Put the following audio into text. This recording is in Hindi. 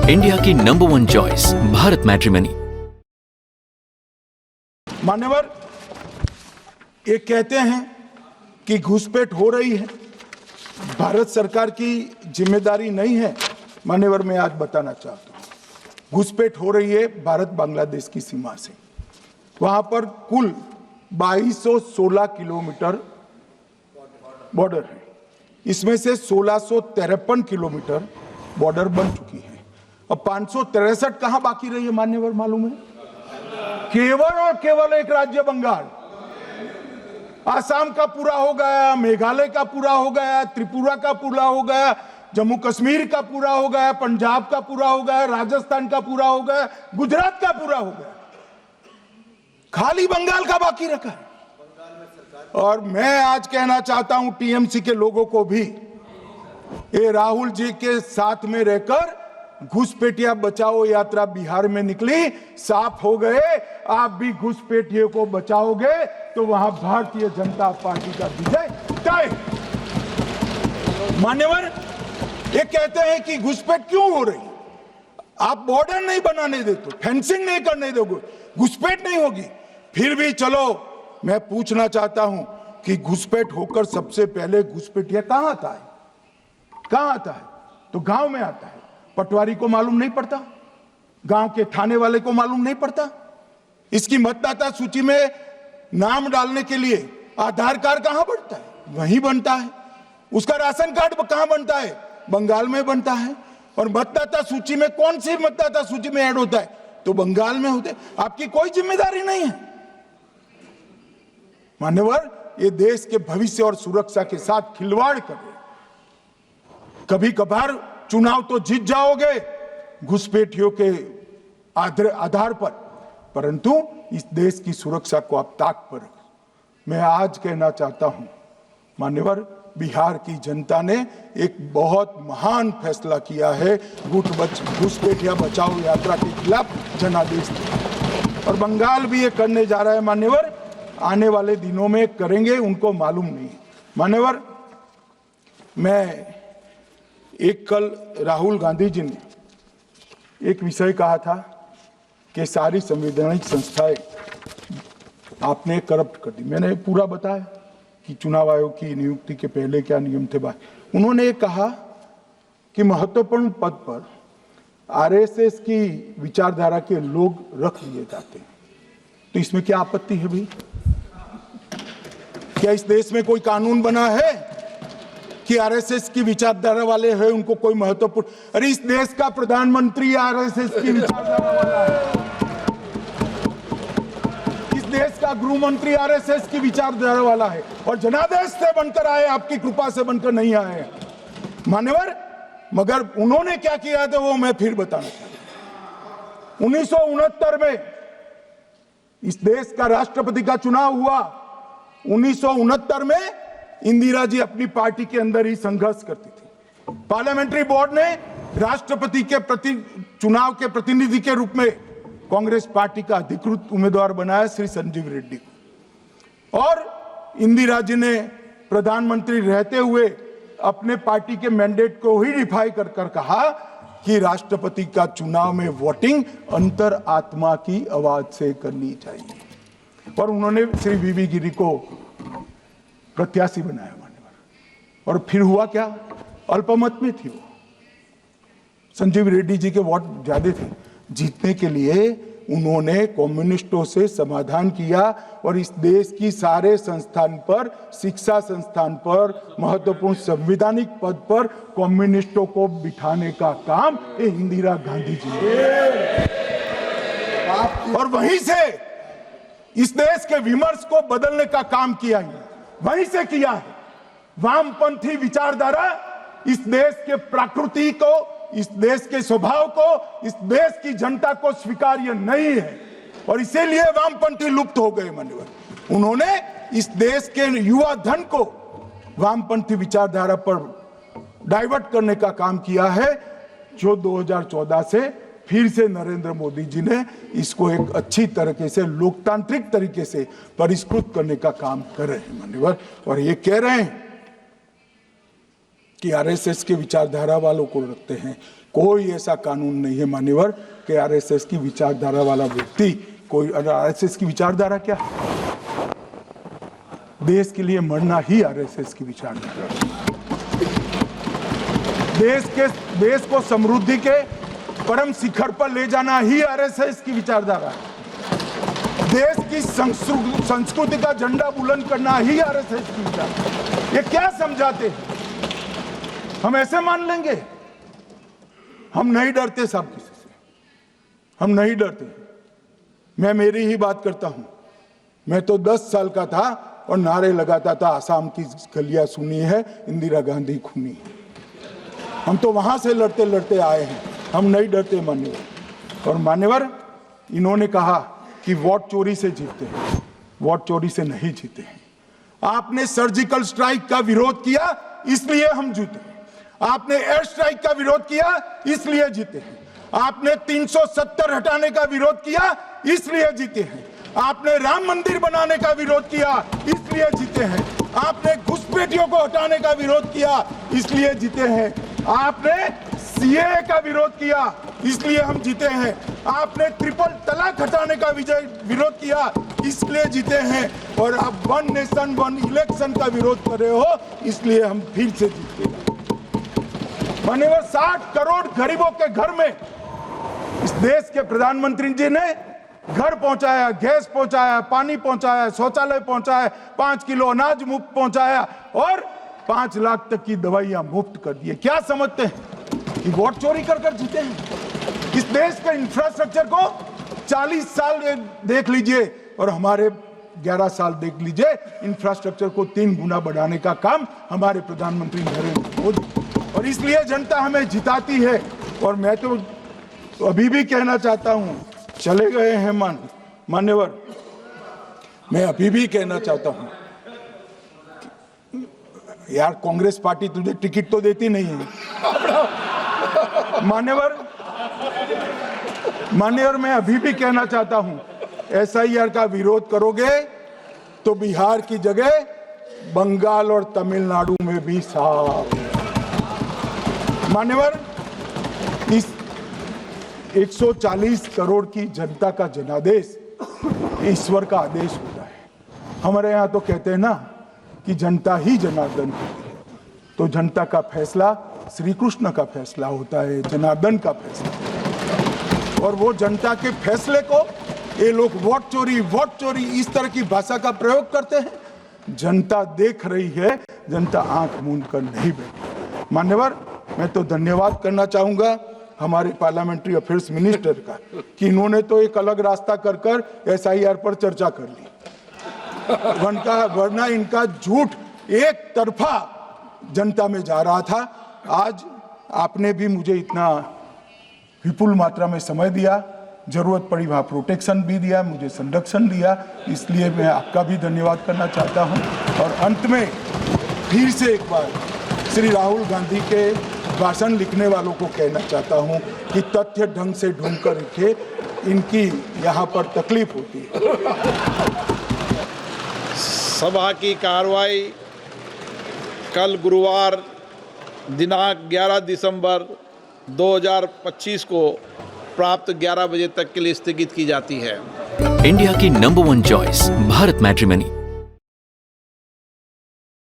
इंडिया की नंबर 1 चॉइस भारत मैट्रिमनी। मान्यवर, ये कहते हैं कि घुसपैठ हो रही है, भारत सरकार की जिम्मेदारी नहीं है। मान्यवर, मैं आज बताना चाहता हूं, घुसपैठ हो रही है भारत बांग्लादेश की सीमा से। वहां पर कुल 2216 किलोमीटर बॉर्डर है, इसमें से 1653 किलोमीटर बॉर्डर बन चुकी है। अब 563 कहां बाकी रही है मान्यवर, मालूम है? केवल और केवल एक राज्य बंगाल। आसाम का पूरा हो गया, मेघालय का पूरा हो गया, त्रिपुरा का पूरा हो गया, जम्मू कश्मीर का पूरा हो गया, पंजाब का पूरा हो गया, राजस्थान का पूरा हो गया, गुजरात का पूरा हो गया, खाली बंगाल का बाकी रखा है। और मैं आज कहना चाहता हूं टीएमसी के लोगों को भी, ये राहुल जी के साथ में रहकर घुसपैठिया बचाओ यात्रा बिहार में निकली, साफ हो गए। आप भी घुसपैठियों को बचाओगे तो वहां भारतीय जनता पार्टी का विजय तय। मान्यवर, ये कहते हैं कि घुसपैठ क्यों हो रही? आप बॉर्डर नहीं बनाने देते, फेंसिंग नहीं करने दोगे, घुसपैठ नहीं होगी। फिर भी चलो, मैं पूछना चाहता हूं कि घुसपैठ होकर सबसे पहले घुसपैठिया कहां आता है? कहां आता है? तो गांव में आता है। पटवारी को मालूम नहीं पड़ता, गांव के थाने वाले को मालूम नहीं पड़ता। इसकी मतदाता सूची में नाम डालने के लिए आधार कार्ड कहां बनता है? वहीं बनता है। उसका राशन कार्ड कहां बनता है? बंगाल में बनता है। और मतदाता सूची में कौन सी मतदाता सूची में ऐड होता है? तो बंगाल में होते। आपकी कोई जिम्मेदारी नहीं है। मान्यवर, ये देश के भविष्य और सुरक्षा के साथ खिलवाड़ कर रहे। कभी कभार चुनाव तो जीत जाओगे घुसपैठियों के आधार पर, परंतु इस देश की सुरक्षा को आप ताक पर रखो। मैं आज कहना चाहता हूं मान्यवर, बिहार की जनता ने एक बहुत महान फैसला किया है, घुसपैठिया बचाओ यात्रा के खिलाफ जनादेश दिया। और बंगाल भी ये करने जा रहा है मान्यवर, आने वाले दिनों में करेंगे, उनको मालूम नहीं। मान्यवर, मैं एक कल राहुल गांधी जी ने एक विषय कहा था कि सारी संवैधानिक संस्थाएं आपने करप्ट कर दी। मैंने पूरा बताया कि चुनाव आयोग की नियुक्ति के पहले क्या नियम थे। उन्होंने ये कहा कि महत्वपूर्ण पद पर आरएसएस की विचारधारा के लोग रख लिए जाते हैं। तो इसमें क्या आपत्ति है भाई? क्या इस देश में कोई कानून बना है कि आरएसएस की विचारधारा वाले हैं उनको कोई महत्वपूर्ण? अरे इस देश का प्रधानमंत्री आरएसएस की विचारधारा वाला है, इस देश का गृह मंत्री आरएसएस की विचारधारा वाला है, और जनादेश से बनकर आए, आपकी कृपा से बनकर नहीं आए मान्यवर। मगर उन्होंने क्या किया था वो मैं फिर बताना चाहता हूं। 1969 में इस देश का राष्ट्रपति का चुनाव हुआ। 1969 में इंदिरा जी अपनी पार्टी के अंदर ही संघर्ष करती थी। पार्लियामेंट्री बोर्ड ने राष्ट्रपति के चुनाव के प्रतिनिधि के रूप में कांग्रेस पार्टी का अधिकृत उम्मीदवार बनाया श्री संजीव रेड्डी को। और इंदिरा जी ने प्रधानमंत्री रहते हुए अपने पार्टी के मैंडेट को ही डिफाई कर कहा कि राष्ट्रपति का चुनाव में वोटिंग अंतर आत्मा की आवाज से करनी चाहिए। और उन्होंने श्री वीवी गिरी को प्रत्याशी बनाया मान्यवर। और फिर हुआ क्या? अल्पमत में थी वो। संजीव रेड्डी जी के वोट ज्यादा थे। जीतने के लिए उन्होंने कम्युनिस्टों से समाधान किया और इस देश की सारे संस्थान पर, शिक्षा संस्थान पर, महत्वपूर्ण संवैधानिक पद पर कम्युनिस्टों को बिठाने का काम ये इंदिरा गांधी जी ने। और वहीं से इस देश के विमर्श को बदलने का काम किया है, वहीं से किया है। वामपंथी विचारधारा इस देश के प्रकृति को, इस देश के स्वभाव को, इस देश की जनता को स्वीकार्य नहीं है और इसीलिए वामपंथी लुप्त हो गए मान्यवर। उन्होंने इस देश के युवा धन को वामपंथी विचारधारा पर डाइवर्ट करने का काम किया है, जो 2014 से फिर से नरेंद्र मोदी जी ने इसको एक अच्छी तरीके से, लोकतांत्रिक तरीके से परिष्कृत करने का काम कर रहे हैं मान्यवर। और ये कह रहे हैं कि आरएसएस के विचारधारा वालों को रखते हैं, कोई ऐसा कानून नहीं है मान्यवर कि आरएसएस की विचारधारा वाला व्यक्ति कोई आरएसएस की विचारधारा क्या है? देश के लिए मरना ही आरएसएस की विचारधारा है। देश को समृद्धि के परम शिखर पर ले जाना ही आरएसएस की विचारधारा है। देश की संस्कृति का झंडा बुलंद करना ही आरएसएस की विचारधारा है। ये क्या समझाते हैं? हम ऐसे मान लेंगे? हम नहीं डरते साहब किसी से, हम नहीं डरते। मैं मेरी ही बात करता हूं। मैं तो 10 साल का था और नारे लगाता था, आसाम की गलियां सुनी है, इंदिरा गांधी खूनी है। हम तो वहां से लड़ते लड़ते आए हैं, हम नहीं डरते मान्यवर। और मान्यवर, इन्होंने कहा कि वोट चोरी से जीतते हैं, वोट चोरी से नहीं जीते हैं। आपने सर्जिकल स्ट्राइक का विरोध किया, इसलिए हम जीते। आपने एयर स्ट्राइक का विरोध किया, इसलिए जीते हैं। आपने 370 हटाने का विरोध किया, इसलिए जीते हैं। आपने राम मंदिर बनाने का विरोध किया, इसलिए जीते हैं। आपने घुसपैठियों को हटाने का विरोध किया, इसलिए जीते हैं। आपने सीएए का विरोध किया, इसलिए हम जीते हैं। आपने ट्रिपल तलाक हटाने का विरोध किया, इसलिए जीते हैं। और आप 1 नेशन 1 इलेक्शन का विरोध कर रहे हो, इसलिए हम फिर से जीते हैं। माननीय 60 करोड़ गरीबों के घर में इस देश के प्रधानमंत्री जी ने घर पहुंचाया, गैस पहुंचाया, पानी पहुंचाया, शौचालय पहुंचाया, 5 किलो अनाज मुफ्त पहुंचाया और 5 लाख तक की दवाइयां मुफ्त कर दी। क्या समझते हैं कि वोट चोरी कर कर जीते हैं? इस देश के इंफ्रास्ट्रक्चर को 40 साल देख लीजिए और हमारे 11 साल देख लीजिए, इंफ्रास्ट्रक्चर को 3 गुना बढ़ाने का काम हमारे प्रधानमंत्री नरेंद्र मोदी। और इसलिए जनता हमें जिताती है। और मैं तो अभी भी कहना चाहता हूं, चले गए हैं मान्यवर, मैं अभी भी कहना चाहता हूं, यार कांग्रेस पार्टी तुझे टिकट तो देती नहीं है मान्यवर। मैं अभी भी कहना चाहता हूं, एसआईआर का विरोध करोगे तो बिहार की जगह बंगाल और तमिलनाडु में भी साफ। मान्यवर, इस 140 करोड़ की जनता का जनादेश ईश्वर का आदेश होता है। हमारे यहाँ तो कहते हैं ना कि जनता ही जनार्दन है। तो जनता का फैसला श्री कृष्ण का फैसला होता है, जनार्दन का फैसला। और वो जनता के फैसले को ये लोग वोट चोरी इस तरह की भाषा का प्रयोग करते हैं। जनता देख रही है, जनता आंख मूंद कर नहीं बैठी। मान्यवर, मैं तो धन्यवाद करना चाहूंगा हमारे पार्लियामेंट्री अफेयर्स मिनिस्टर का कि इन्होंने तो एक अलग रास्ता कर एसआईआर पर चर्चा कर ली। वरना इनका झूठ एक तरफा जनता में जा रहा था। आज आपने भी मुझे इतना विपुल मात्रा में समय दिया, जरूरत पड़ी वहाँ प्रोटेक्शन भी दिया, मुझे संरक्षण दिया, इसलिए मैं आपका भी धन्यवाद करना चाहता हूँ। और अंत में फिर से एक बार श्री राहुल गांधी के भाषण लिखने वालों को कहना चाहता हूँ कि तथ्य ढंग से ढूंढ कर लिखे, इनकी यहाँ पर तकलीफ होती है। सभा की कार्रवाई कल गुरुवार दिनांक 11 दिसंबर 2025 को प्राप्त 11 बजे तक के लिए स्थगित की जाती है। इंडिया की नंबर 1 चॉइस भारत मैट्रिमनी।